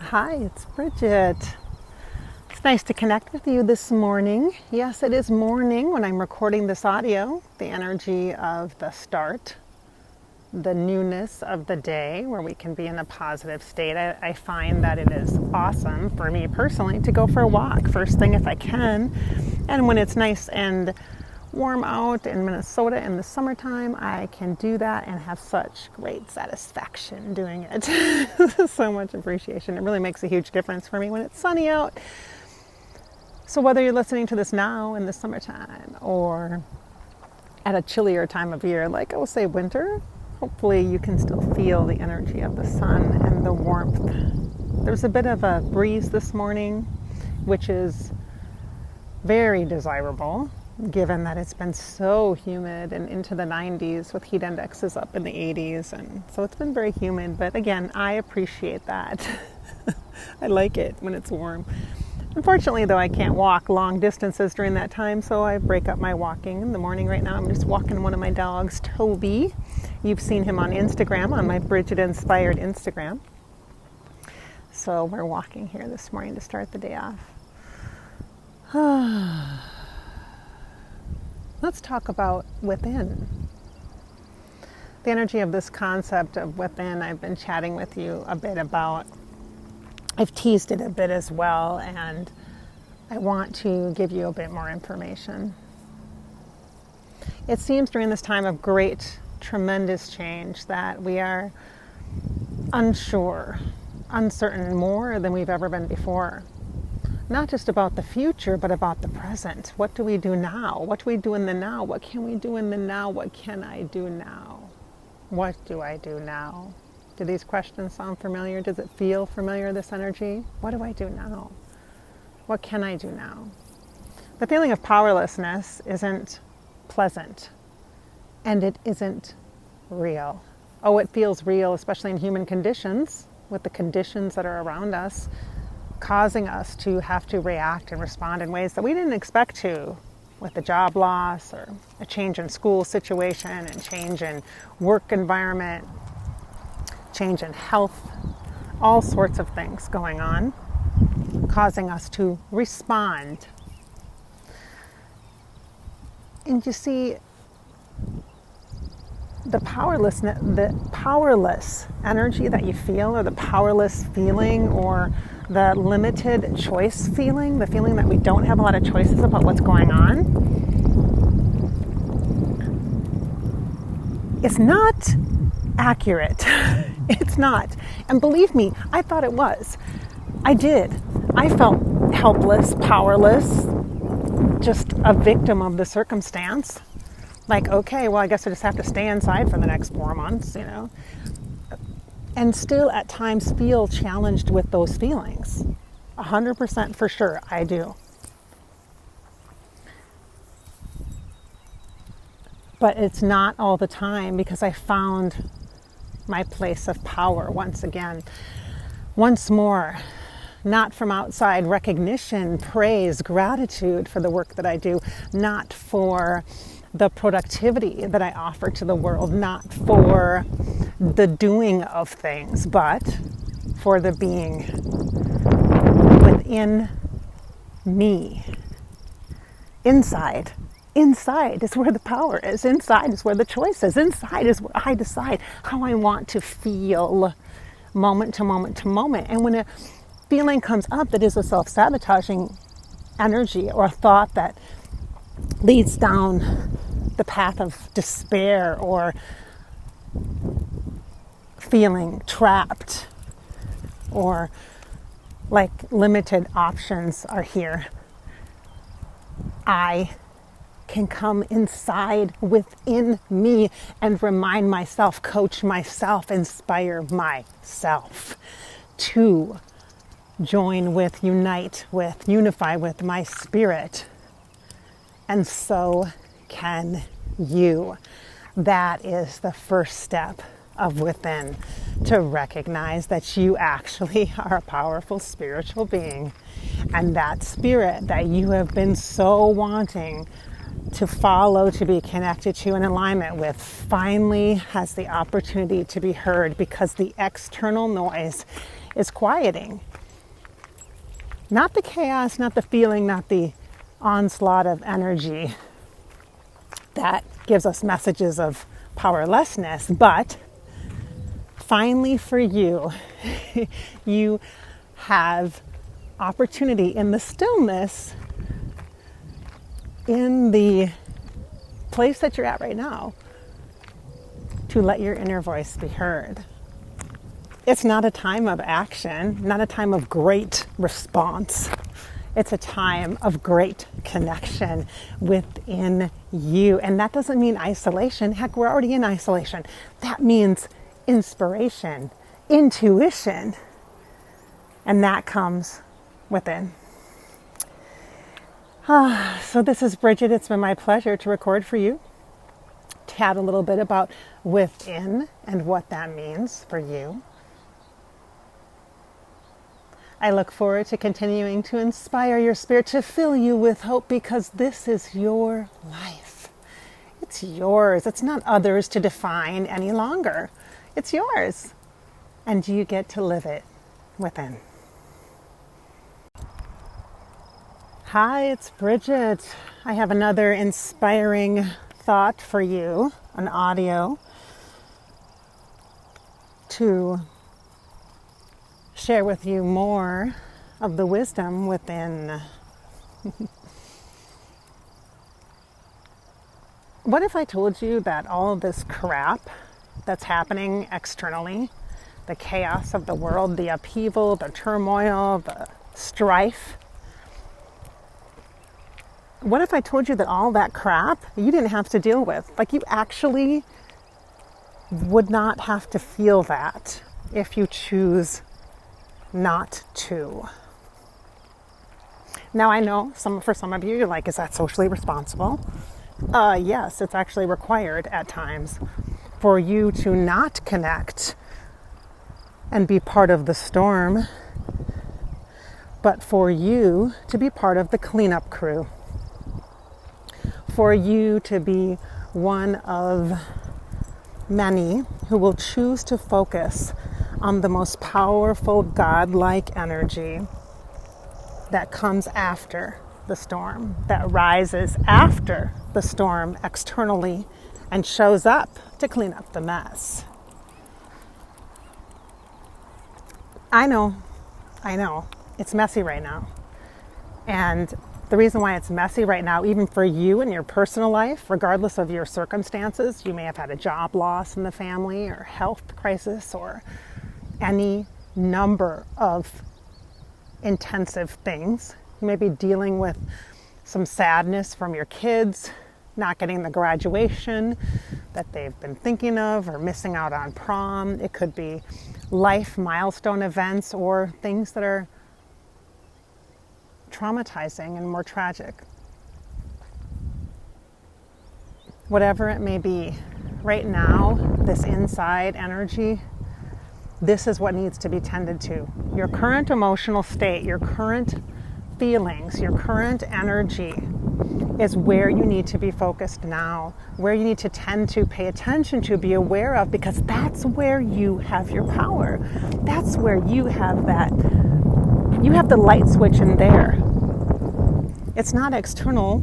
Hi, it's Bridgette. It's nice to connect with you this morning. Yes, it is morning when I'm recording this audio. The energy of the start, the newness of the day where we can be in a positive state. I find that it is awesome for me personally to go for a walk first thing if I can. And when it's nice and warm out in Minnesota in the summertime, I can do that and have such great satisfaction doing it. So much appreciation. It really makes a huge difference for me when it's sunny out. So whether you're listening to this now in the summertime or at a chillier time of year, like I will say winter, hopefully you can still feel the energy of the sun and the warmth. There's a bit of a breeze this morning, which is very desirable, given that it's been so humid and into the 90s with heat indexes up in the 80s. And so it's been very humid, but again, I appreciate that. I like it when it's warm. Unfortunately, though, I can't walk long distances during that time, so I break up my walking in the morning. Right now, I'm just walking one of my dogs, Toby. You've seen him on Instagram, on my Bridgette Inspired Instagram. So we're walking here this morning to start the day off. Let's talk about within. The energy of this concept of within, I've been chatting with you a bit about. I've teased it a bit as well, and I want to give you a bit more information. It seems during this time of great, tremendous change that we are unsure, uncertain more than we've ever been before. Not just about the future, but about the present. What do we do now? What do we do in the now? What can we do in the now? What can I do now? What do I do now? Do these questions sound familiar? Does it feel familiar, this energy? What do I do now? What can I do now? The feeling of powerlessness isn't pleasant, and it isn't real. Oh, it feels real, especially in human conditions, with the conditions that are around us, causing us to have to react and respond in ways that we didn't expect to, with the job loss or a change in school situation and change in work environment, change in health, all sorts of things going on, causing us to respond. And you see, the powerless energy that you feel, or the powerless feeling, or the limited choice feeling, the feeling that we don't have a lot of choices about what's going on, it's not accurate. It's not. And believe me, I thought it was. I did. I felt helpless, powerless, just a victim of the circumstance. Like, okay, well, I guess I just have to stay inside for the next 4 months, and still at times feel challenged with those feelings. 100% for sure, I do. But it's not all the time, because I found my place of power once again. Once more, not from outside recognition, praise, gratitude for the work that I do, not for the productivity that I offer to the world, not for the doing of things, but for the being within me. Inside is where the power is. Inside is where the choice is. Inside is where I decide how I want to feel moment to moment to moment. And when a feeling comes up that is a self-sabotaging energy, or a thought that leads down the path of despair, or feeling trapped, or like limited options are here, I can come inside within me and remind myself, coach myself, inspire myself to join with, unite with, unify with my spirit. And so can you. That is the first step of within, to recognize that you actually are a powerful spiritual being, and that spirit that you have been so wanting to follow, to be connected to, in alignment with, finally has the opportunity to be heard, because the external noise is quieting. Not the chaos, not the feeling, not the onslaught of energy that gives us messages of powerlessness, but finally for you, you have opportunity in the stillness, in the place that you're at right now, to let your inner voice be heard. It's not a time of action, not a time of great response. It's a time of great connection within you. And that doesn't mean isolation. Heck, we're already in isolation. That means inspiration, intuition. And that comes within. So this is Bridgette. It's been my pleasure to record for you, chat a little bit about within and what that means for you. I look forward to continuing to inspire your spirit, to fill you with hope, because this is your life. It's yours. It's not others to define any longer. It's yours. And you get to live it within. Hi, it's Bridgette. I have another inspiring thought for you, an audio to share with you more of the wisdom within. What if I told you that all of this crap that's happening externally, the chaos of the world, the upheaval, the turmoil, the strife, what if I told you that all that crap you didn't have to deal with? Like, you actually would not have to feel that if you choose not to. Now, I know for some of you, you're like, is that socially responsible? Yes, it's actually required at times for you to not connect and be part of the storm, but for you to be part of the cleanup crew. For you to be one of many who will choose to focus on the most powerful God-like energy that comes after the storm, that rises after the storm externally and shows up to clean up the mess. I know, it's messy right now. And the reason why it's messy right now, even for you in your personal life, regardless of your circumstances, you may have had a job loss in the family or health crisis or any number of intensive things. You may be dealing with some sadness from your kids, not getting the graduation that they've been thinking of, or missing out on prom. It could be life milestone events or things that are traumatizing and more tragic. Whatever it may be, right now, this inside energy, this is what needs to be tended to. Your current emotional state, your current feelings, your current energy is where you need to be focused now, where you need to tend to, pay attention to, be aware of, because that's where you have your power. That's where you have the light switch in there. It's not external.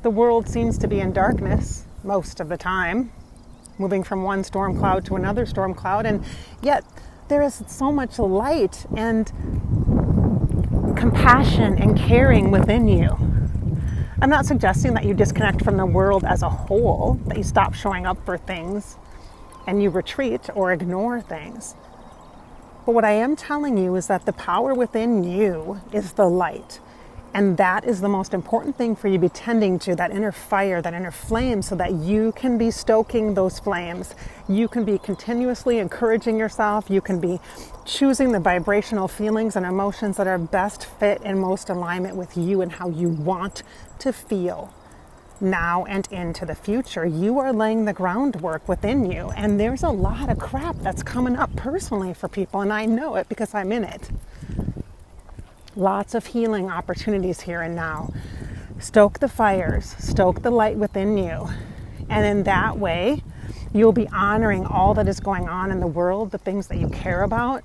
The world seems to be in darkness most of the time, moving from one storm cloud to another storm cloud, and yet there is so much light and compassion and caring within you. I'm not suggesting that you disconnect from the world as a whole, that you stop showing up for things and you retreat or ignore things. But what I am telling you is that the power within you is the light. And that is the most important thing for you to be tending to, that inner fire, that inner flame, so that you can be stoking those flames. You can be continuously encouraging yourself. You can be choosing the vibrational feelings and emotions that are best fit and most alignment with you and how you want to feel now and into the future. You are laying the groundwork within you. And there's a lot of crap that's coming up personally for people. And I know it because I'm in it. Lots of healing opportunities here and now. Stoke the fires, stoke the light within you. And in that way, you'll be honoring all that is going on in the world, the things that you care about.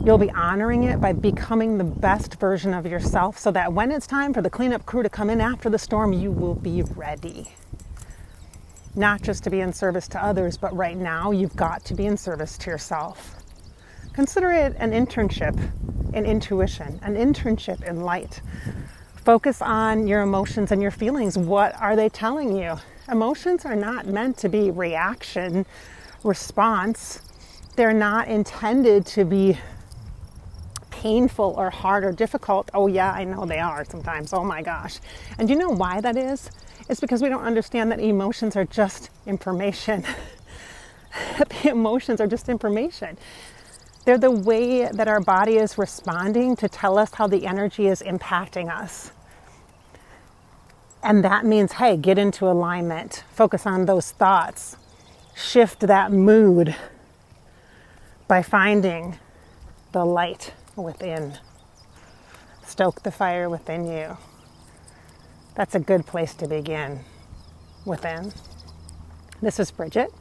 You'll be honoring it by becoming the best version of yourself so that when it's time for the cleanup crew to come in after the storm, you will be ready. Not just to be in service to others, but right now you've got to be in service to yourself. Consider it an internship in intuition, an internship in light. Focus on your emotions and your feelings. What are they telling you? Emotions are not meant to be reaction, response. They're not intended to be painful or hard or difficult. Oh yeah, I know they are sometimes. Oh my gosh. And do you know why that is? It's because we don't understand that emotions are just information. The emotions are just information. They're the way that our body is responding to tell us how the energy is impacting us. And that means, hey, get into alignment. Focus on those thoughts. Shift that mood by finding the light within. Stoke the fire within you. That's a good place to begin. Within. This is Bridgette.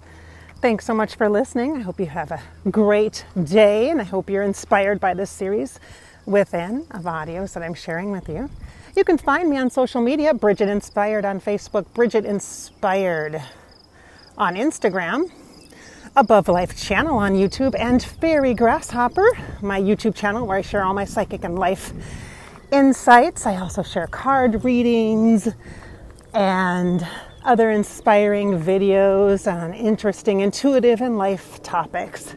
Thanks so much for listening. I hope you have a great day, and I hope you're inspired by this series within of audios that I'm sharing with you. You can find me on social media, Bridgette Inspired on Facebook, Bridgette Inspired on Instagram, Above Life channel on YouTube, and Fairy Grasshopper, my YouTube channel where I share all my psychic and life insights. I also share card readings and other inspiring videos on interesting, intuitive, and life topics.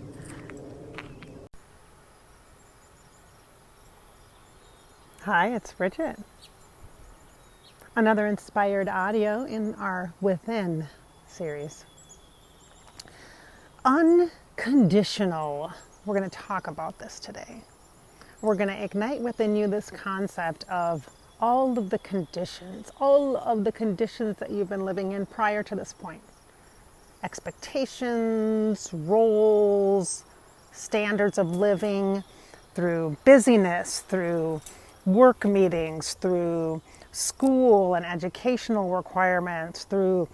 Hi, it's Bridgette. Another inspired audio in our Within series. Unconditional. We're going to talk about this today. We're going to ignite within you this concept of all of the conditions that you've been living in prior to this point. Expectations, roles, standards of living, through busyness, through work meetings, through school and educational requirements, through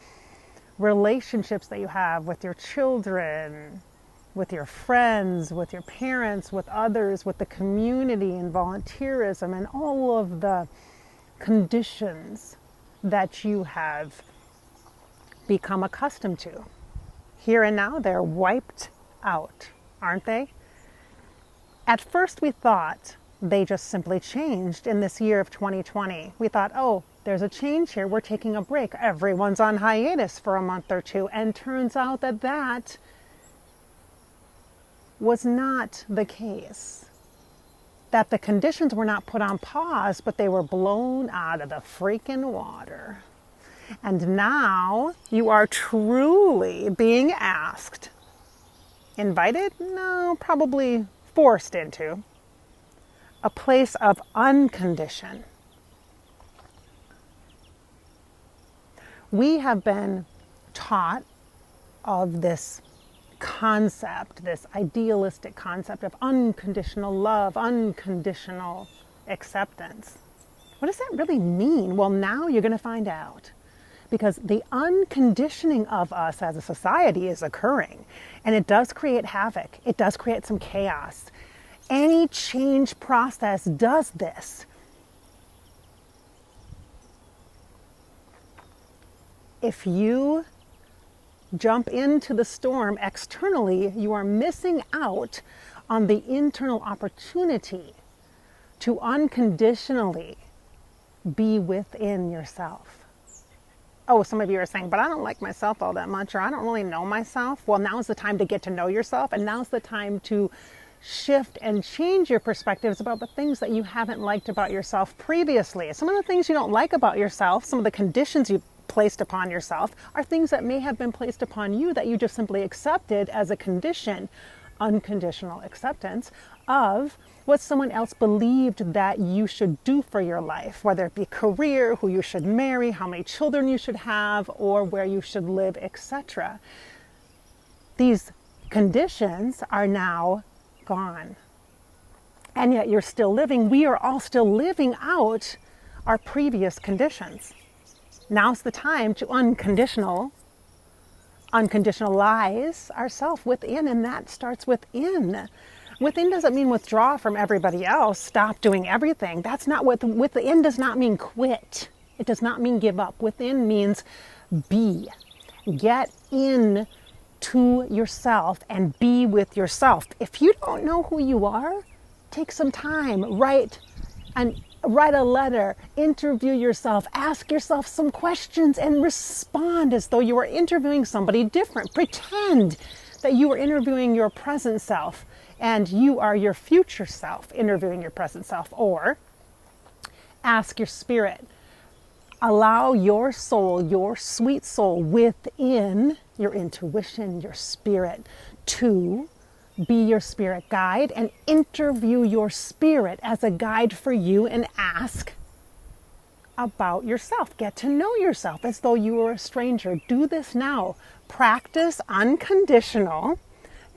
relationships that you have with your children, with your friends, with your parents, with others, with the community and volunteerism, and all of the conditions that you have become accustomed to. Here and now, they're wiped out, aren't they? At first, we thought they just simply changed in this year of 2020. We thought, oh, there's a change here. We're taking a break. Everyone's on hiatus for a month or two. And turns out that that was not the case. That the conditions were not put on pause, but they were blown out of the freaking water. And now you are truly being asked, invited? No, probably forced into a place of uncondition. We have been taught of this concept, this idealistic concept of unconditional love, unconditional acceptance. What does that really mean? Well, now you're going to find out. Because the unconditioning of us as a society is occurring. And it does create havoc. It does create some chaos. Any change process does this. If you jump into the storm externally, you are missing out on the internal opportunity to unconditionally be within yourself. Oh, some of you are saying, but I don't like myself all that much, or I don't really know myself. Well, now's the time to get to know yourself, and now's the time to shift and change your perspectives about the things that you haven't liked about yourself previously. Some of the things you don't like about yourself, some of the conditions you placed upon yourself, are things that may have been placed upon you that you just simply accepted as a condition, unconditional acceptance of what someone else believed that you should do for your life, whether it be career, who you should marry, how many children you should have, or where you should live, etc. These conditions are now gone. And yet you're still living. We are all still living out our previous conditions. Now's the time to unconditionalize ourselves within, and that starts within. Within doesn't mean withdraw from everybody else, stop doing everything. That's not what within does not mean quit. It does not mean give up. Within means be. Get in to yourself and be with yourself. If you don't know who you are, take some time, write a letter, interview yourself, ask yourself some questions and respond as though you are interviewing somebody different. Pretend that you are interviewing your present self and you are your future self interviewing your present self. Or ask your spirit. Allow your soul, your sweet soul within your intuition, your spirit, to be your spirit guide and interview your spirit as a guide for you and ask about yourself. Get to know yourself as though you were a stranger. Do this now. Practice unconditional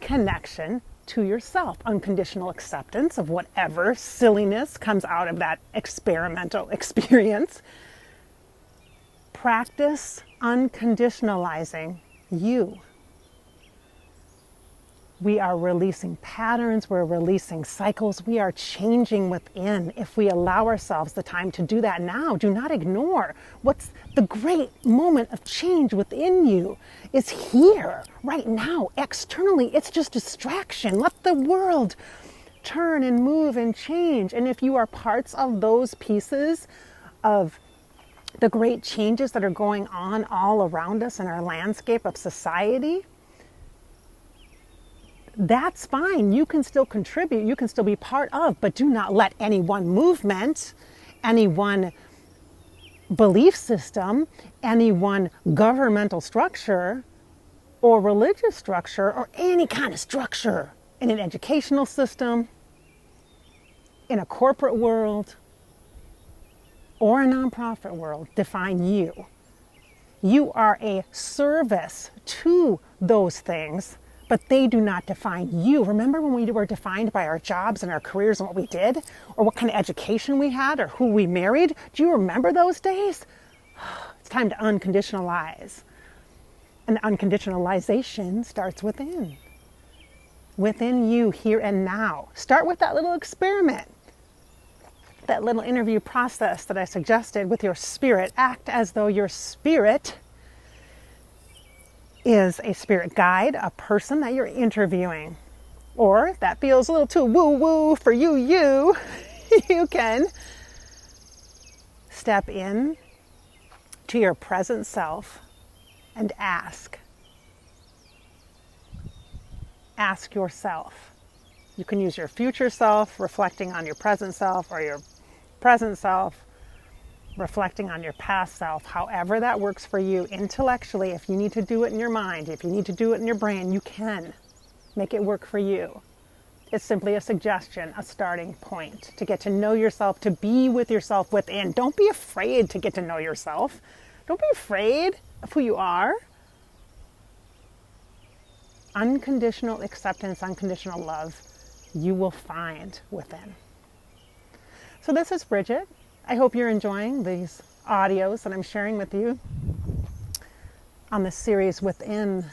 connection to yourself. Unconditional acceptance of whatever silliness comes out of that experimental experience. Practice unconditionalizing you. We are releasing patterns, we're releasing cycles, we are changing within. If we allow ourselves the time to do that now, do not ignore what's the great moment of change within you is here, right now, externally. It's just distraction. Let the world turn and move and change. And if you are parts of those pieces of the great changes that are going on all around us in our landscape of society, that's fine. You can still contribute. You can still be part of, but do not let any one movement, any one belief system, any one governmental structure or religious structure or any kind of structure in an educational system, in a corporate world, or a nonprofit world define you. You are a service to those things, but they do not define you. Remember when we were defined by our jobs and our careers and what we did, or what kind of education we had, or who we married? Do you remember those days? It's time to unconditionalize. And unconditionalization starts within. Within you, here and now. Start with that little experiment. That little interview process that I suggested with your spirit. Act as though your spirit is a spirit guide, a person that you're interviewing. Or if that feels a little too woo-woo for you, you can step in to your present self and ask. Ask yourself. You can use your future self reflecting on your present self, or your present self reflecting on your past self, however that works for you intellectually. If you need to do it in your mind, if you need to do it in your brain, you can make it work for you. It's simply a suggestion, a starting point to get to know yourself, to be with yourself within. Don't be afraid to get to know yourself. Don't be afraid of who you are. Unconditional acceptance, unconditional love, you will find within. So this is Bridgette. I hope you're enjoying these audios that I'm sharing with you on the series Within,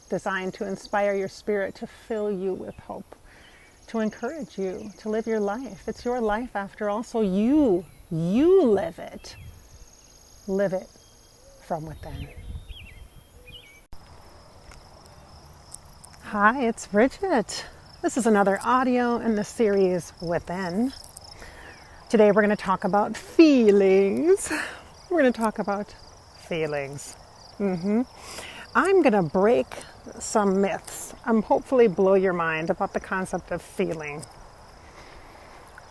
designed to inspire your spirit, to fill you with hope, to encourage you to live your life. It's your life after all, so you live it. Live it from within. Hi, it's Bridgette. This is another audio in the series Within. Today we're going to talk about feelings. We're going to talk about feelings. I'm going to break some myths. I'm hopefully blow your mind about the concept of feeling.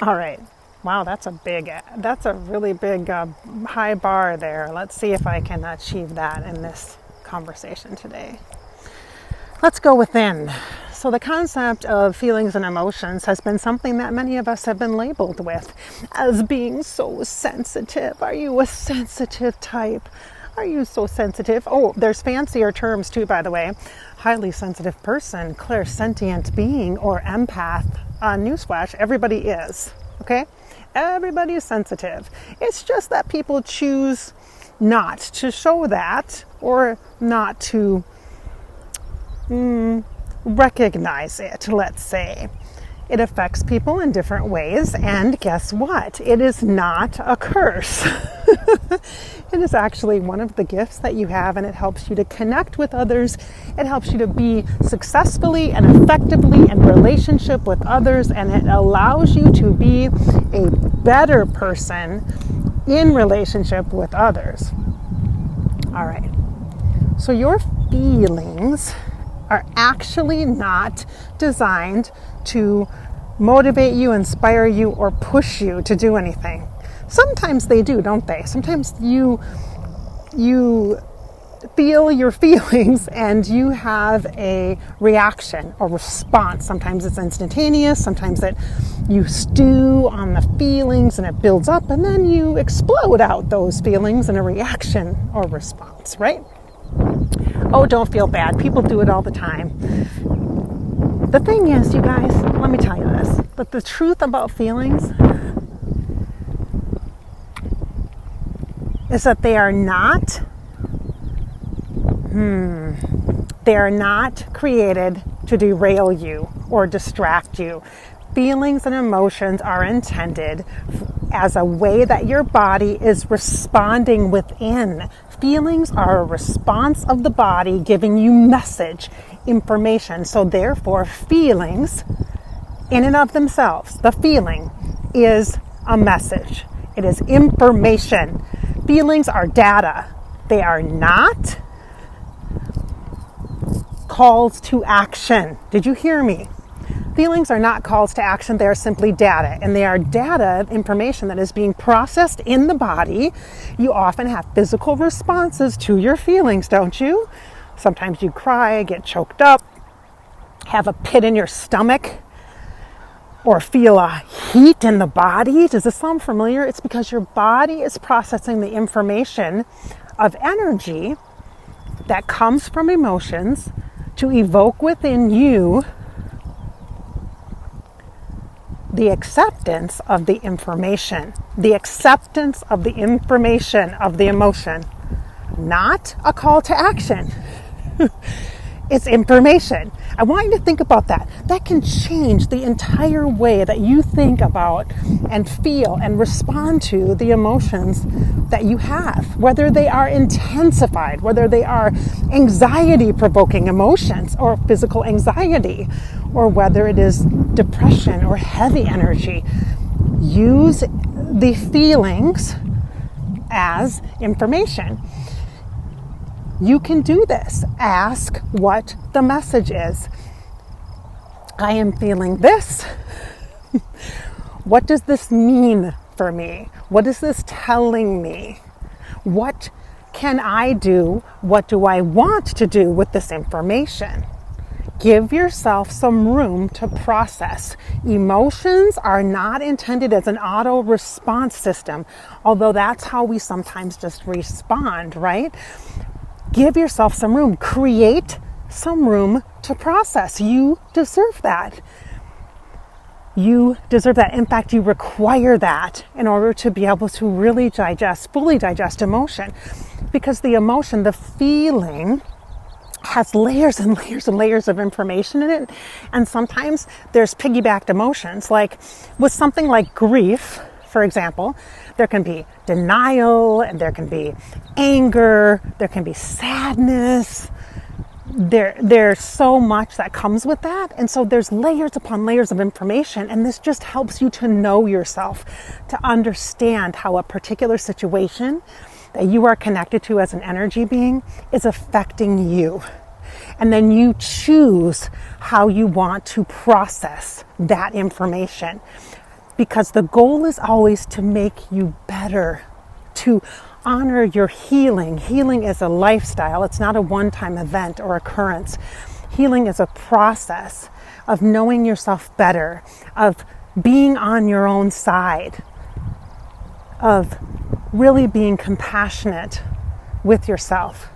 All right. Wow, that's a really big high bar there. Let's see if I can achieve that in this conversation today. Let's go within. So the concept of feelings and emotions has been something that many of us have been labeled with as being so sensitive. Are you a sensitive type? Are you so sensitive? Oh, there's fancier terms too, by the way. Highly sensitive person, clairsentient being, or empath. Newsflash, everybody is. Okay? Everybody's sensitive. It's just that people choose not to show that, or not to recognize it, let's say. It affects people in different ways, and guess what? It is not a curse. It is actually one of the gifts that you have, and it helps you to connect with others. It helps you to be successfully and effectively in relationship with others, and it allows you to be a better person in relationship with others. All right. So your feelings are actually not designed to motivate you, inspire you, or push you to do anything. Sometimes they do, don't they? Sometimes you feel your feelings and you have a reaction or response. Sometimes it's instantaneous. Sometimes you stew on the feelings and it builds up, and then you explode out those feelings in a reaction or response, right? Oh, don't feel bad. People do it all the time. The thing is, you guys, let me tell you this, but the truth about feelings is that they are not created to derail you or distract you. Feelings and emotions are intended as a way that your body is responding within. Feelings are a response of the body giving you message, information. So therefore, feelings in and of themselves, the feeling is a message. It is information. Feelings are data. They are not calls to action. Did you hear me? Feelings are not calls to action. They are simply data, and they are data, information that is being processed in the body. You often have physical responses to your feelings, don't you? Sometimes you cry, get choked up, have a pit in your stomach, or feel a heat in the body. Does this sound familiar? It's because your body is processing the information of energy that comes from emotions to evoke within you the acceptance of the information, the acceptance of the information of the emotion, not a call to action. It's information. I want you to think about that. That can change the entire way that you think about and feel and respond to the emotions that you have, whether they are intensified, whether they are anxiety-provoking emotions or physical anxiety, or whether it is depression or heavy energy. Use the feelings as information. You can do this. Ask what the message is. I am feeling this. What does this mean for me? What is this telling me? What can I do? What do I want to do with this information? Give yourself some room to process. Emotions are not intended as an auto response system, although that's how we sometimes just respond, right? Give yourself some room. Create some room to process. You deserve that. You deserve that. In fact, you require that in order to be able to really fully digest emotion. Because the emotion, the feeling, has layers and layers and layers of information in it. And sometimes there's piggybacked emotions. Like with something like grief, for example, there can be denial, and there can be anger, there can be sadness. There's so much that comes with that. And so there's layers upon layers of information. And this just helps you to know yourself, to understand how a particular situation that you are connected to as an energy being is affecting you. And then you choose how you want to process that information. Because the goal is always to make you better, to honor your healing. Healing is a lifestyle. It's not a one-time event or occurrence. Healing is a process of knowing yourself better, of being on your own side, of really being compassionate with yourself,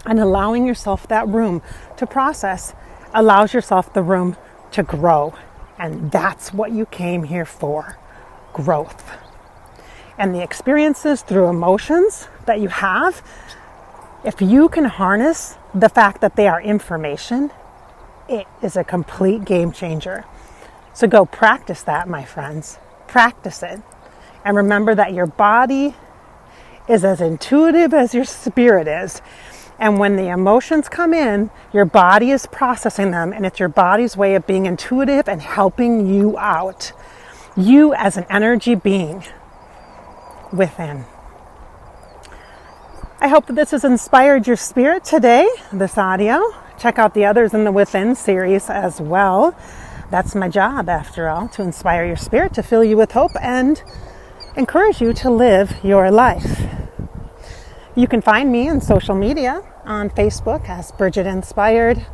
and allowing yourself that room to process allows yourself the room to grow. And that's what you came here for. growth. And the experiences through emotions that you have, if you can harness the fact that they are information, it is a complete game changer. So go practice that, my friends. Practice it. And remember that your body is as intuitive as your spirit is. And when the emotions come in, your body is processing them, and it's your body's way of being intuitive and helping you out. You as an energy being within. I hope that this has inspired your spirit today, this audio. Check out the others in the Within series as well. That's my job, after all, to inspire your spirit, to fill you with hope, and encourage you to live your life. You can find me on social media, on Facebook as Bridgette Inspired,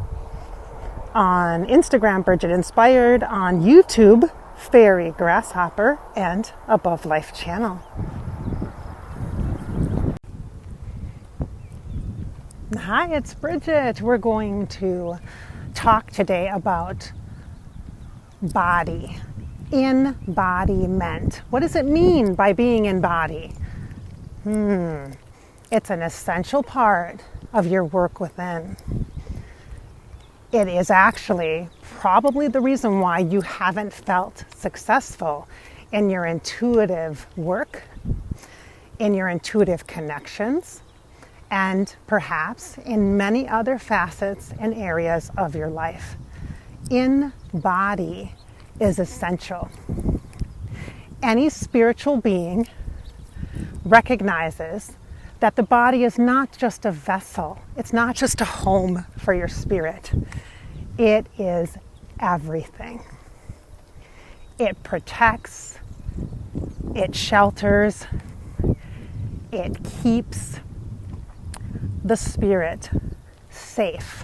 on Instagram, Bridgette Inspired, on YouTube, Fairy Grasshopper, and Above Life channel. Hi, it's Bridgette. We're going to talk today about body, embodiment. What does it mean by being in body? It's an essential part of your work within. It is actually probably the reason why you haven't felt successful in your intuitive work, in your intuitive connections, and perhaps in many other facets and areas of your life. In body is essential. Any spiritual being recognizes that the body is not just a vessel. It's not just a home for your spirit. It is everything. It protects, it shelters, it keeps the spirit safe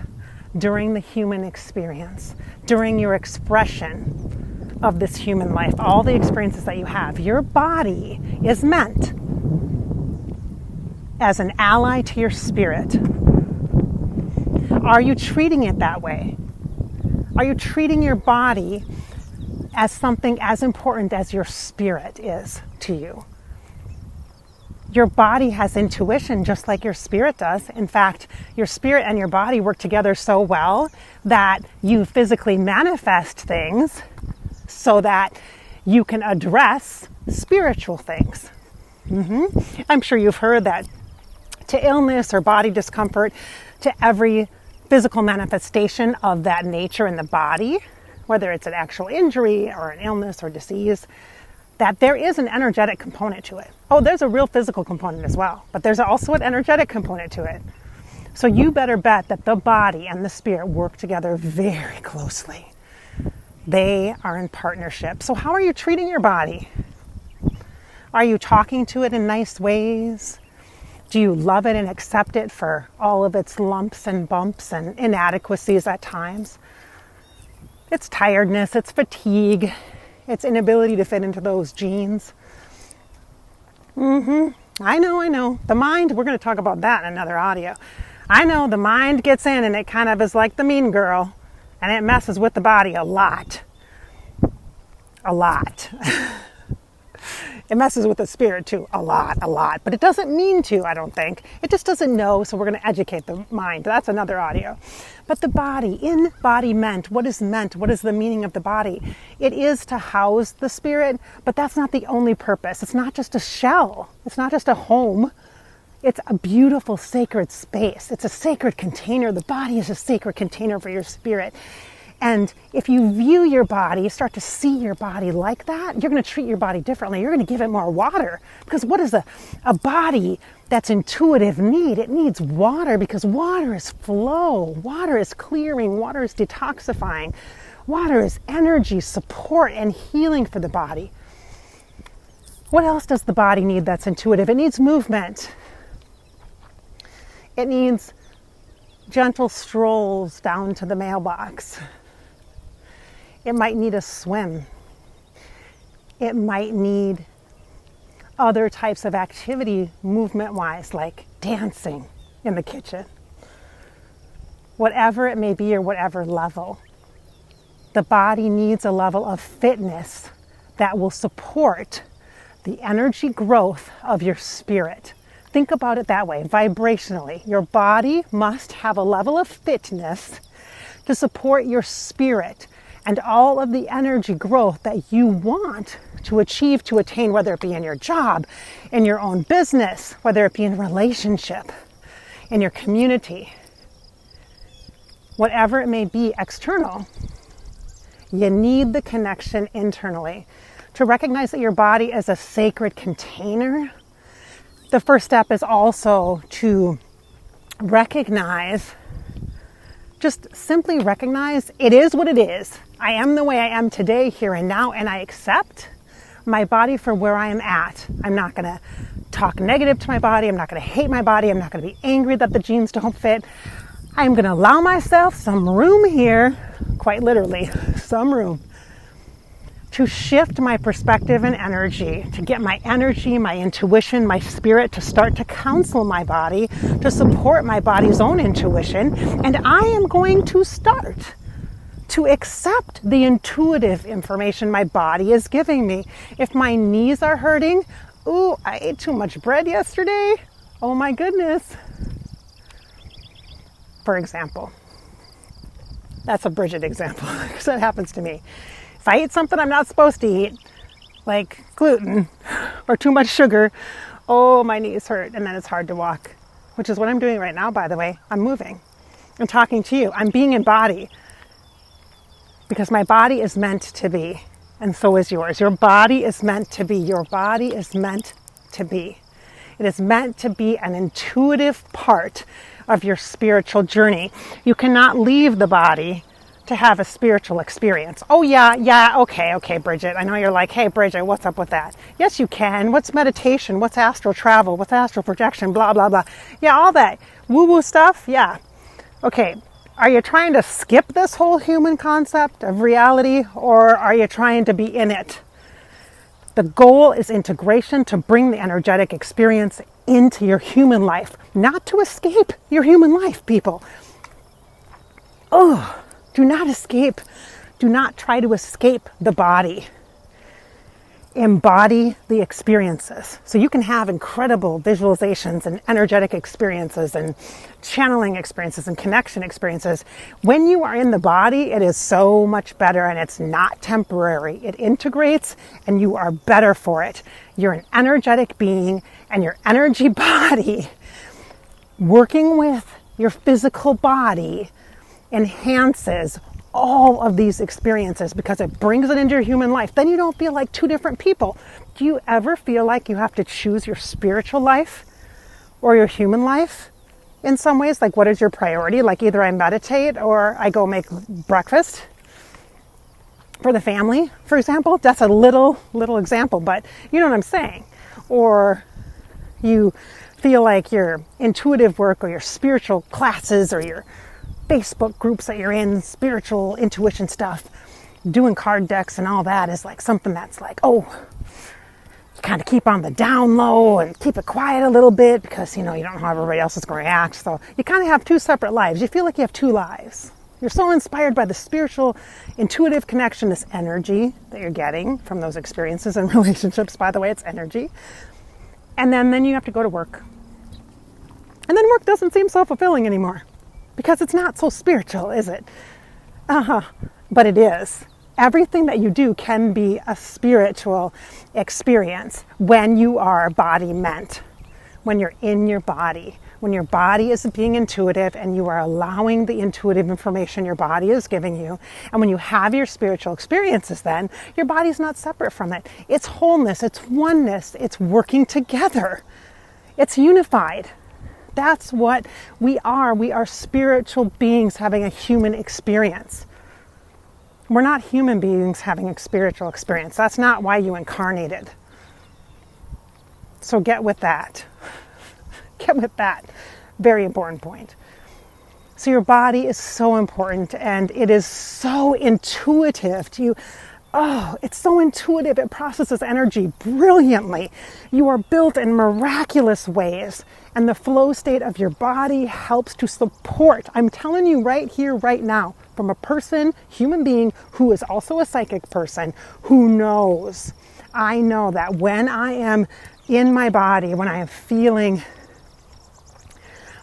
during the human experience, during your expression of this human life, all the experiences that you have. Your body is meant as an ally to your spirit. Are you treating it that way? Are you treating your body as something as important as your spirit is to you? Your body has intuition just like your spirit does. In fact, your spirit and your body work together so well that you physically manifest things so that you can address spiritual things. I'm sure you've heard that to illness or body discomfort, to every physical manifestation of that nature in the body, whether it's an actual injury or an illness or disease, that there is an energetic component to it. Oh, there's a real physical component as well, but there's also an energetic component to it. So you better bet that the body and the spirit work together very closely. They are in partnership. So how are you treating your body? Are you talking to it in nice ways? Do you love it and accept it for all of its lumps and bumps and inadequacies at times? Its tiredness, its fatigue, its inability to fit into those jeans. I know. The mind, we're going to talk about that in another audio. I know the mind gets in and it kind of is like the mean girl, and it messes with the body a lot. It messes with the spirit too, a lot. But it doesn't mean to, I don't think. It just doesn't know, so we're going to educate the mind. That's another audio. But the body, embodiment, what is meant? What is the meaning of the body? It is to house the spirit, but that's not the only purpose. It's not just a shell. It's not just a home. It's a beautiful sacred space. It's a sacred container. The body is a sacred container for your spirit. And if you view your body, you start to see your body like that, you're going to treat your body differently. You're going to give it more water. Because what is a body that's intuitive need? It needs water because water is flow. Water is clearing. Water is detoxifying. Water is energy, support, and healing for the body. What else does the body need that's intuitive? It needs movement. It needs gentle strolls down to the mailbox. It might need a swim. It might need other types of activity movement-wise, like dancing in the kitchen. Whatever it may be or whatever level, the body needs a level of fitness that will support the energy growth of your spirit. Think about it that way, vibrationally. Your body must have a level of fitness to support your spirit and all of the energy growth that you want to achieve, to attain, whether it be in your job, in your own business, whether it be in a relationship, in your community, whatever it may be external. You need the connection internally to recognize that your body is a sacred container. The first step is also to recognize, just simply recognize, it is what it is. I am the way I am today, here and now, and I accept my body for where I am at. I'm not going to talk negative to my body. I'm not going to hate my body. I'm not going to be angry that the jeans don't fit. I'm going to allow myself some room here, quite literally, some room, to shift my perspective and energy, to get my energy, my intuition, my spirit to start to counsel my body, to support my body's own intuition. And I am going to start to accept the intuitive information my body is giving me. If my knees are hurting, ooh, I ate too much bread yesterday. Oh my goodness. For example, that's a Bridgette example, because that happens to me. If I eat something I'm not supposed to eat, like gluten or too much sugar, oh, my knees hurt, and then it's hard to walk, which is what I'm doing right now, by the way. I'm moving. I'm talking to you. I'm being in body, because my body is meant to be, and so is yours. Your body is meant to be. Your body is meant to be. It is meant to be an intuitive part of your spiritual journey. You cannot leave the body to have a spiritual experience. Oh yeah, okay, Bridgette. I know you're like, hey, Bridgette, what's up with that? Yes, you can. What's meditation? What's astral travel? What's astral projection? Blah, blah, blah. Yeah, all that woo-woo stuff. Yeah. Okay. Are you trying to skip this whole human concept of reality, or are you trying to be in it? The goal is integration, to bring the energetic experience into your human life, not to escape your human life, people. Oh, do not escape. Do not try to escape the body. Embody the experiences. So you can have incredible visualizations and energetic experiences and channeling experiences and connection experiences. When you are in the body, it is so much better, and it's not temporary. It integrates, and you are better for it. You're an energetic being, and your energy body, working with your physical body, enhances all of these experiences because it brings it into your human life. Then you don't feel like two different people. Do you ever feel like you have to choose your spiritual life or your human life in some ways? Like, what is your priority? Like, either I meditate or I go make breakfast for the family, for example. That's a little example, but you know what I'm saying. Or you feel like your intuitive work or your spiritual classes or your Facebook groups that you're in, spiritual intuition stuff, doing card decks and all that is like something that's like, oh, you kind of keep on the down low and keep it quiet a little bit because, you know, you don't know how everybody else is going to react. So you kind of have two separate lives. You feel like you have two lives. You're so inspired by the spiritual, intuitive connection, this energy that you're getting from those experiences and relationships. By the way, it's energy. And then you have to go to work. And then work doesn't seem so fulfilling anymore. Because it's not so spiritual, is it? But it is. Everything that you do can be a spiritual experience when you are body meant, when you're in your body, when your body is being intuitive and you are allowing the intuitive information your body is giving you. And when you have your spiritual experiences, then your body's not separate from it. It's wholeness, it's oneness, it's working together. It's unified. That's what we are. We are spiritual beings having a human experience. We're not human beings having a spiritual experience. That's not why you incarnated. So get with that. Get with that. Very important point. So your body is so important, and it is so intuitive to you. Oh, it's so intuitive. It processes energy brilliantly. You are built in miraculous ways, and the flow state of your body helps to support. I'm telling you right here, right now, from a person, human being, who is also a psychic person, who knows. I know that when I am in my body, when I am feeling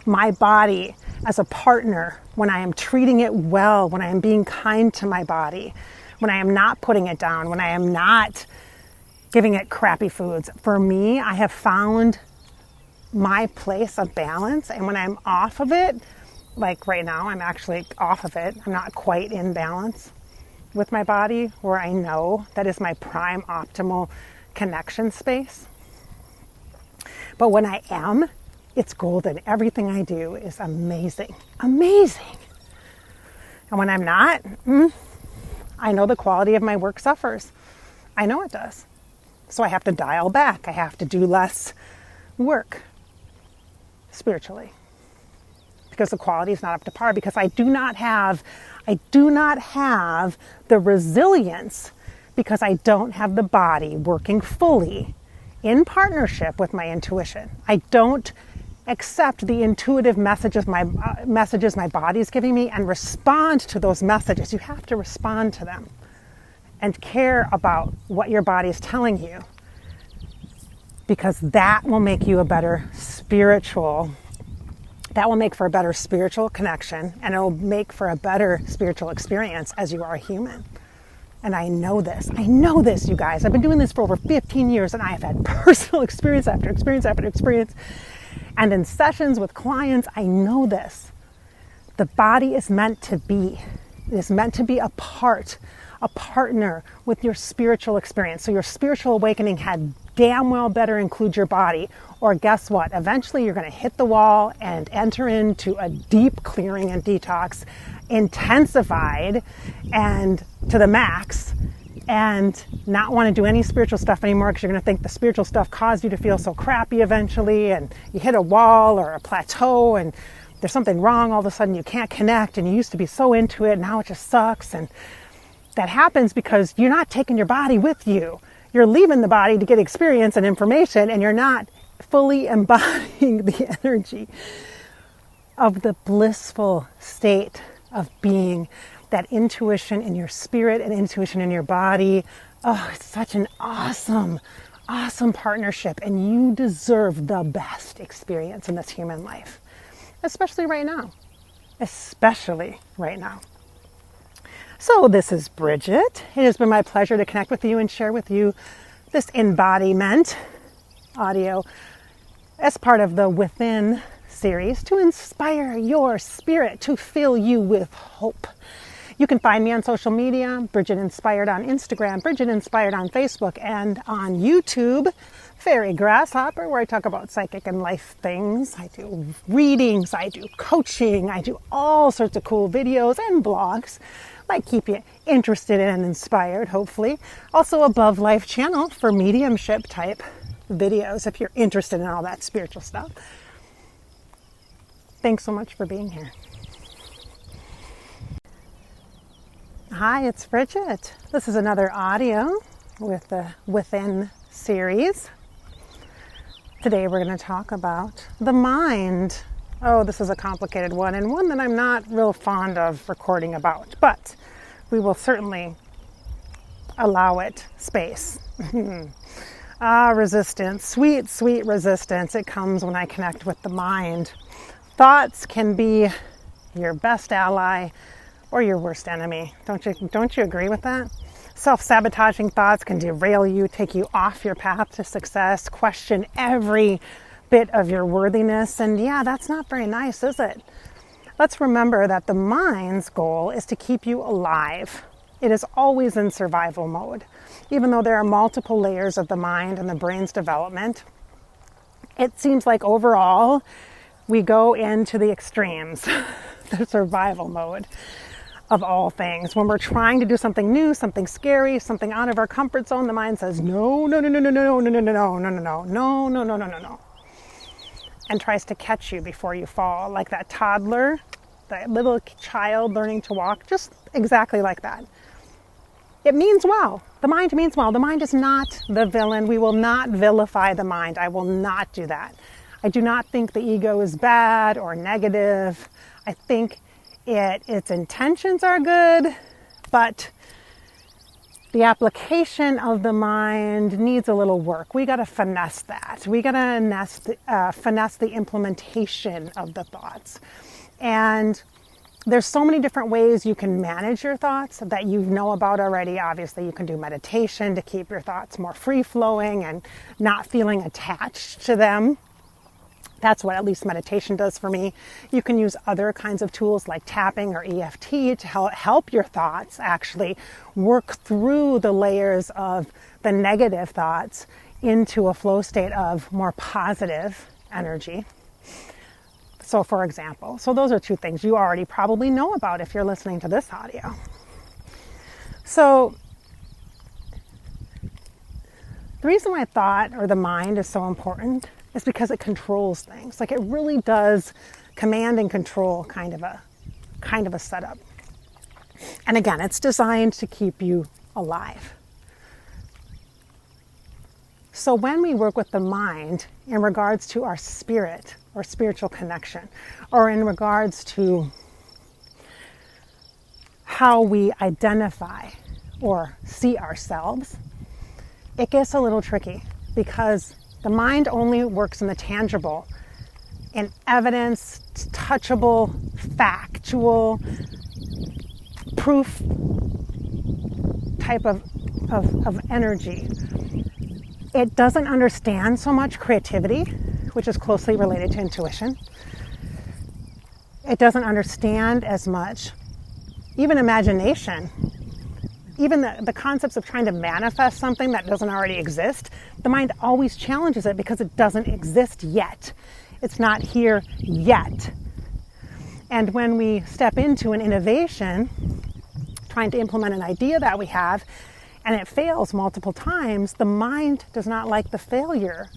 my body as a partner, when I am treating it well, when I am being kind to my body, when I am not putting it down, when I am not giving it crappy foods. For me, I have found my place of balance, and when I'm off of it, like right now, I'm actually off of it. I'm not quite in balance with my body, where I know that is my prime optimal connection space. But when I am, it's golden. Everything I do is amazing. Amazing. And when I'm not, I know the quality of my work suffers. I know it does. So I have to dial back. I have to do less work spiritually, because the quality is not up to par, because I do not have the resilience, because I don't have the body working fully in partnership with my intuition. I don't accept the intuitive messages my body is giving me and respond to those messages. You have to respond to them and care about what your body is telling you, because that will make you a better spiritual, that will make for a better spiritual connection, and it will make for a better spiritual experience as you are a human. And I know this, you guys. I've been doing this for over 15 years, and I have had personal experience after experience after experience. And in sessions with clients, I know this. The body is meant to be. It is meant to be a partner with your spiritual experience. So your spiritual awakening had damn well better include your body, or guess what? Eventually you're going to hit the wall and enter into a deep clearing and detox, intensified and to the max, and not want to do any spiritual stuff anymore, because you're going to think the spiritual stuff caused you to feel so crappy eventually, and you hit a wall or a plateau and there's something wrong. All of a sudden you can't connect, and you used to be so into it, now it just sucks. And that happens because you're not taking your body with you. You're leaving the body to get experience and information, and you're not fully embodying the energy of the blissful state of being, that intuition in your spirit and intuition in your body. Oh, it's such an awesome, awesome partnership, and you deserve the best experience in this human life, especially right now. So this is Bridgette. It has been my pleasure to connect with you and share with you this embodiment audio as part of the Within series, to inspire your spirit, to fill you with hope. You can find me on social media, Bridgette Inspired on Instagram, Bridgette Inspired on Facebook, and on YouTube, Fairy Grasshopper, where I talk about psychic and life things. I do readings, I do coaching, I do all sorts of cool videos and blogs. Might keep you interested and inspired, hopefully. Also, Above Life channel for mediumship type videos if you're interested in all that spiritual stuff. Thanks so much for being here. Hi, it's Bridgette. This is another audio with the Within series. Today we're going to talk about the mind. Oh, this is a complicated one, and one that I'm not real fond of recording about, but we will certainly allow it space. Resistance, sweet, sweet resistance. It comes when I connect with the mind. Thoughts can be your best ally or your worst enemy. Don't you agree with that? Self-sabotaging thoughts can derail you, take you off your path to success, question every bit of your worthiness. And yeah, that's not very nice, is it? Let's remember that the mind's goal is to keep you alive. It is always in survival mode. Even though there are multiple layers of the mind and the brain's development, it seems like overall we go into the extremes, the survival mode of all things. When we're trying to do something new, something scary, something out of our comfort zone, the mind says, no, and tries to catch you before you fall, like that toddler, that little child learning to walk, just exactly like that. It means well. The mind means well. The mind is not the villain. We will not vilify the mind. I will not do that. I do not think the ego is bad or negative. I think its intentions are good, but the application of the mind needs a little work. We got to finesse that. We got to finesse the implementation of the thoughts. And there's so many different ways you can manage your thoughts that you know about already. Obviously, you can do meditation to keep your thoughts more free-flowing and not feeling attached to them. That's what at least meditation does for me. You can use other kinds of tools like tapping or EFT to help your thoughts actually work through the layers of the negative thoughts into a flow state of more positive energy. So for example, those are two things you already probably know about if you're listening to this audio. So the reason why thought or the mind is so important is because it controls things. Like it really does command and control kind of a setup. And again, it's designed to keep you alive. So when we work with the mind in regards to our spirit or spiritual connection, or in regards to how we identify or see ourselves, it gets a little tricky because the mind only works in the tangible, in evidence, touchable, factual, proof type of energy. It doesn't understand so much creativity, which is closely related to intuition. It doesn't understand as much even imagination. Even the concepts of trying to manifest something that doesn't already exist, the mind always challenges it because it doesn't exist yet. It's not here yet. And when we step into an innovation, trying to implement an idea that we have, and it fails multiple times, the mind does not like the failure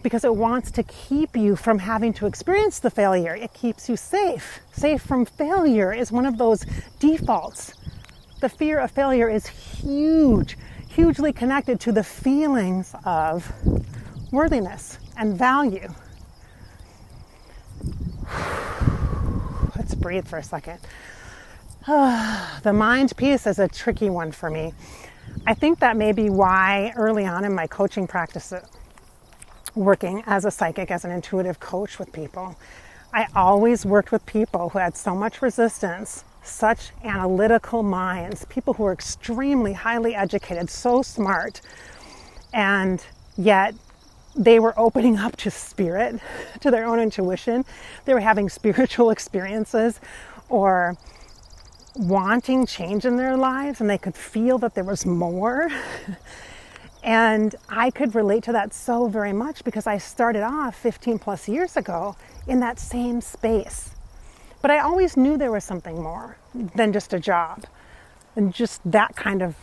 because it wants to keep you from having to experience the failure. It keeps you safe. Safe from failure is one of those defaults. The fear of failure is hugely connected to the feelings of worthiness and value. Let's breathe for a second. The mind piece is a tricky one for me. I think that may be why early on in my coaching practice, working as a psychic, as an intuitive coach with people, I always worked with people who had so much resistance, such analytical minds, people who are extremely highly educated, so smart, and yet they were opening up to spirit, to their own intuition. They were having spiritual experiences or wanting change in their lives, and they could feel that there was more. And I could relate to that so very much because I started off 15 plus years ago in that same space. But I always knew there was something more than just a job and just that kind of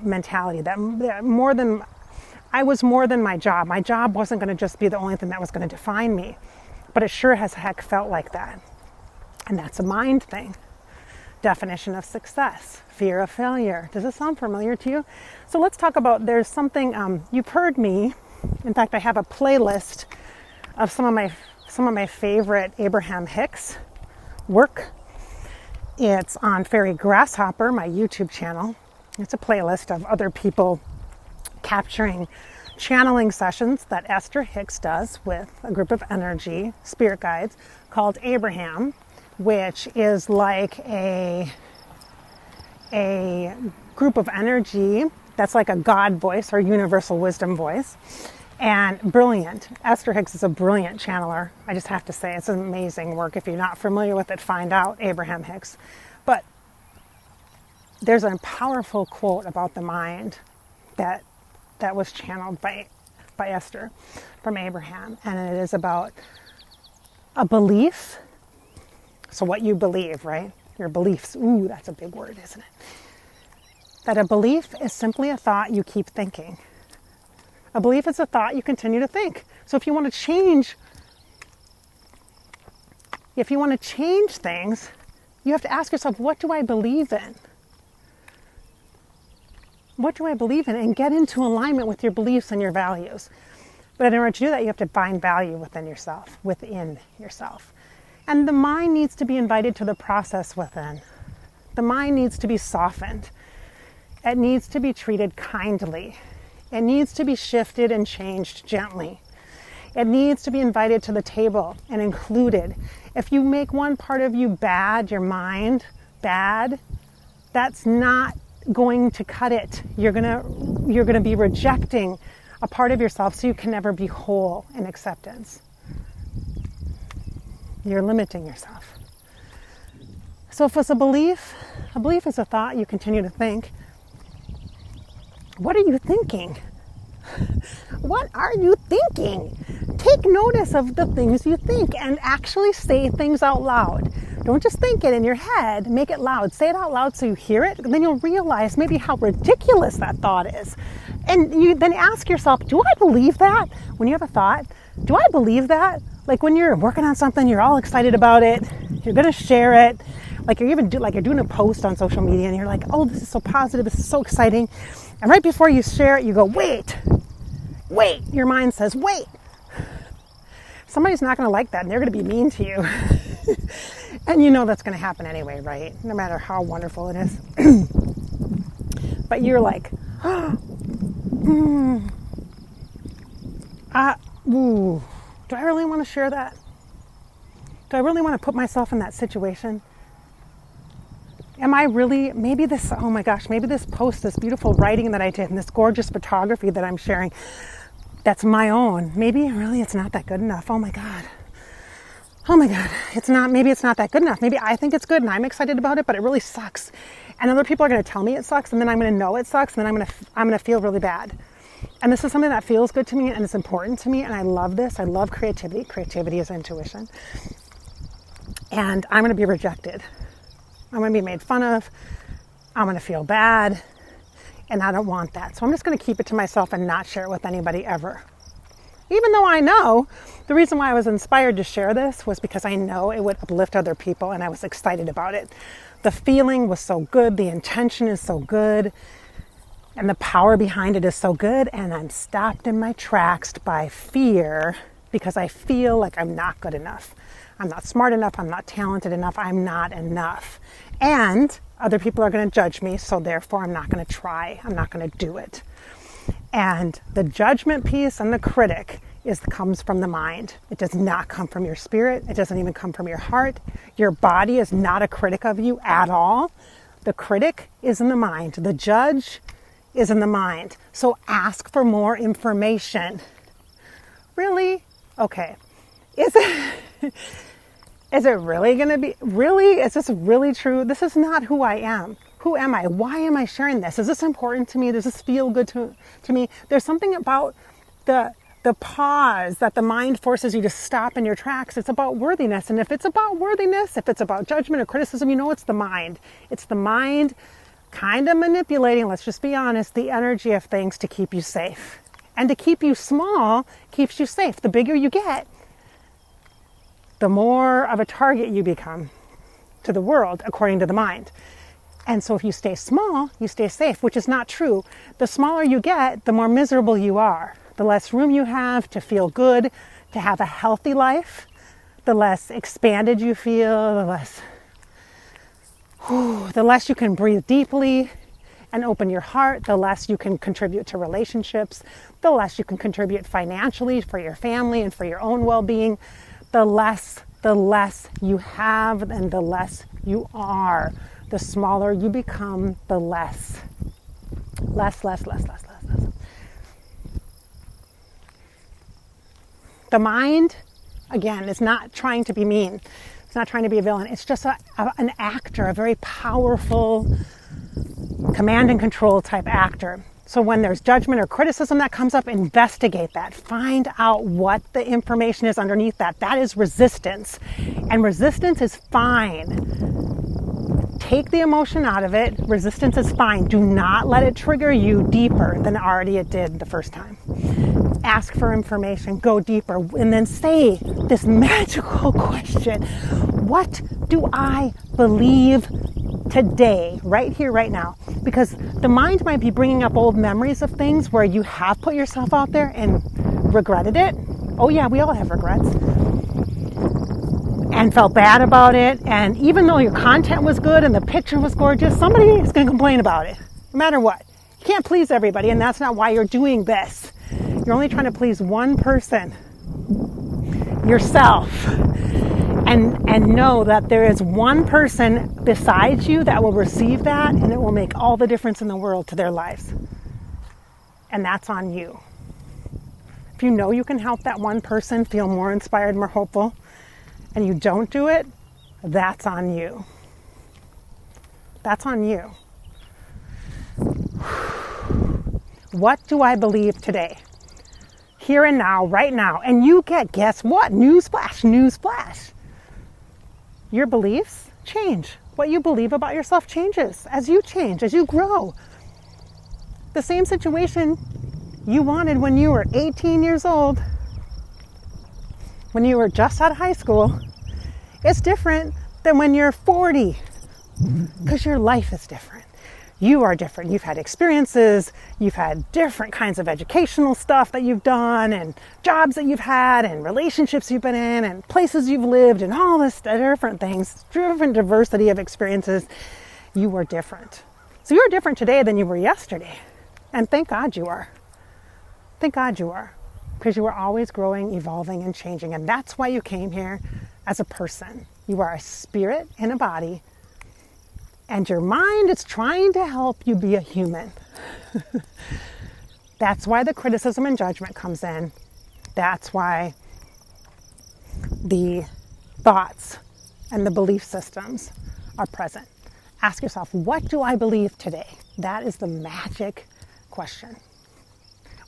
mentality, that I was more than my job. My job wasn't going to just be the only thing that was going to define me, but it sure as heck felt like that. And that's a mind thing. Definition of success, fear of failure. Does this sound familiar to you? So let's talk about, there's something, you've heard me, in fact, I have a playlist of some of my favorite Abraham Hicks work. It's on Fairy Grasshopper, my YouTube channel. It's a playlist of other people capturing channeling sessions that Esther Hicks does with a group of energy spirit guides called Abraham, which is like a group of energy that's like a God voice or universal wisdom voice. And brilliant. Esther Hicks is a brilliant channeler. I just have to say, it's amazing work. If you're not familiar with it, find out Abraham Hicks. But there's a powerful quote about the mind that was channeled by Esther from Abraham. And it is about a belief. So what you believe, right? Your beliefs. Ooh, that's a big word, isn't it? That a belief is simply a thought you keep thinking. A belief is a thought you continue to think. So if you want to change things, you have to ask yourself, what do I believe in? What do I believe in? And get into alignment with your beliefs and your values. But in order to do that, you have to find value within yourself. And the mind needs to be invited to the process within. The mind needs to be softened. It needs to be treated kindly. It needs to be shifted and changed gently. It needs to be invited to the table and included. If you make one part of you bad, your mind bad, that's not going to cut it. You're gonna be rejecting a part of yourself, so you can never be whole in acceptance. You're limiting yourself. So if it's a belief is a thought you continue to think. What are you thinking? What are you thinking? Take notice of the things you think and actually say things out loud. Don't just think it in your head, make it loud. Say it out loud so you hear it, and then you'll realize maybe how ridiculous that thought is. And you then ask yourself, do I believe that? When you have a thought, do I believe that? Like when you're working on something, you're all excited about it, you're gonna share it, like you're doing a post on social media and you're like, oh, this is so positive, this is so exciting. And right before you share it, you go, wait, your mind says, wait. Somebody's not gonna like that and they're gonna be mean to you. And you know that's gonna happen anyway, right? No matter how wonderful it is. But you're like, do I really want to share that? Do I really want to put myself in that situation? Am I really, maybe this post, this beautiful writing that I did and this gorgeous photography that I'm sharing, that's my own. Maybe really it's not that good enough. Oh my God, maybe it's not that good enough. Maybe I think it's good and I'm excited about it, but it really sucks. And other people are going to tell me it sucks, and then I'm going to know it sucks, and then I'm going to feel really bad. And this is something that feels good to me and it's important to me, and I love this. I love creativity. Creativity is intuition. And I'm going to be rejected. I'm going to be made fun of. I'm going to feel bad, and I don't want that. So I'm just going to keep it to myself and not share it with anybody ever. Even though I know the reason why I was inspired to share this was because I know it would uplift other people, and I was excited about it. The feeling was so good, the intention is so good, and the power behind it is so good, and I'm stopped in my tracks by fear because I feel like I'm not good enough. I'm not smart enough, I'm not talented enough, I'm not enough. And other people are going to judge me, so therefore I'm not going to try, I'm not going to do it. And the judgment piece and the critic comes from the mind. It does not come from your spirit. It doesn't even come from your heart. Your body is not a critic of you at all. The critic is in the mind. The judge is in the mind. So ask for more information. Really? Okay. Is it really going to be? Really? Is this really true? This is not who I am. Who am I? Why am I sharing this? Is this important to me? Does this feel good to me? There's something about the pause that the mind forces you to stop in your tracks. It's about worthiness. And if it's about worthiness, if it's about judgment or criticism, you know it's the mind. It's the mind kind of manipulating, let's just be honest, the energy of things to keep you safe. And to keep you small keeps you safe. The bigger you get, the more of a target you become to the world, according to the mind. And so if you stay small, you stay safe, which is not true. The smaller you get, the more miserable you are. The less room you have to feel good, to have a healthy life, the less expanded you feel, the less you can breathe deeply and open your heart, the less you can contribute to relationships, the less you can contribute financially for your family and for your own well-being, the less you have and the less you are. The smaller you become, the less. The mind, again, is not trying to be mean. It's not trying to be a villain. It's just an actor, a very powerful command and control type actor. So when there's judgment or criticism that comes up, investigate that. Find out what the information is underneath that. That is resistance. And resistance is fine. Take the emotion out of it. Resistance is fine. Do not let it trigger you deeper than already it did the first time. Ask for information, go deeper, and then say this magical question. What do I believe today, right here, right now? Because the mind might be bringing up old memories of things where you have put yourself out there and regretted it. Oh yeah, we all have regrets. and felt bad about it. And even though your content was good and the picture was gorgeous, somebody is going to complain about it, no matter what. You can't please everybody, and that's not why you're doing this. You're only trying to please one person, yourself. And know that there is one person besides you that will receive that, and it will make all the difference in the world to their lives. And that's on you. If you know you can help that one person feel more inspired, more hopeful, and you don't do it, that's on you. That's on you. What do I believe today? Here and now, right now. And you get, guess what? Newsflash, newsflash. Your beliefs change. What you believe about yourself changes as you change, as you grow. The same situation you wanted when you were 18 years old, when you were just out of high school, it's different than when you're 40, because your life is different. You are different. You've had experiences, you've had different kinds of educational stuff that you've done, and jobs that you've had, and relationships you've been in, and places you've lived, and all this different things, different diversity of experiences. You are different. So you're different today than you were yesterday. And thank God you are. Thank God you are. Because you are always growing, evolving, and changing. And that's why you came here as a person. You are a spirit in a body. And your mind is trying to help you be a human. That's why the criticism and judgment comes in. That's why the thoughts and the belief systems are present. Ask yourself, what do I believe today? That is the magic question.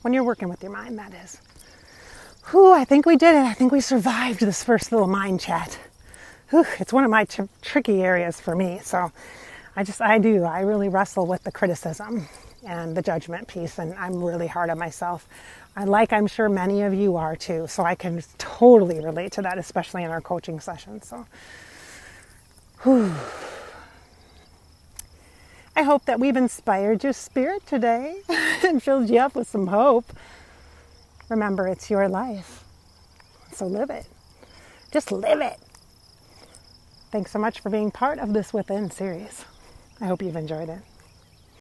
When you're working with your mind, that is. Whew, I think we did it. I think we survived this first little mind chat. Whew, it's one of my tricky areas for me. So I really wrestle with the criticism and the judgment piece, and I'm really hard on myself. I'm sure many of you are too, so I can totally relate to that, especially in our coaching sessions. So, whew. I hope that we've inspired your spirit today and filled you up with some hope. Remember, it's your life, so live it. Just live it. Thanks so much for being part of this Within series. I hope you've enjoyed it.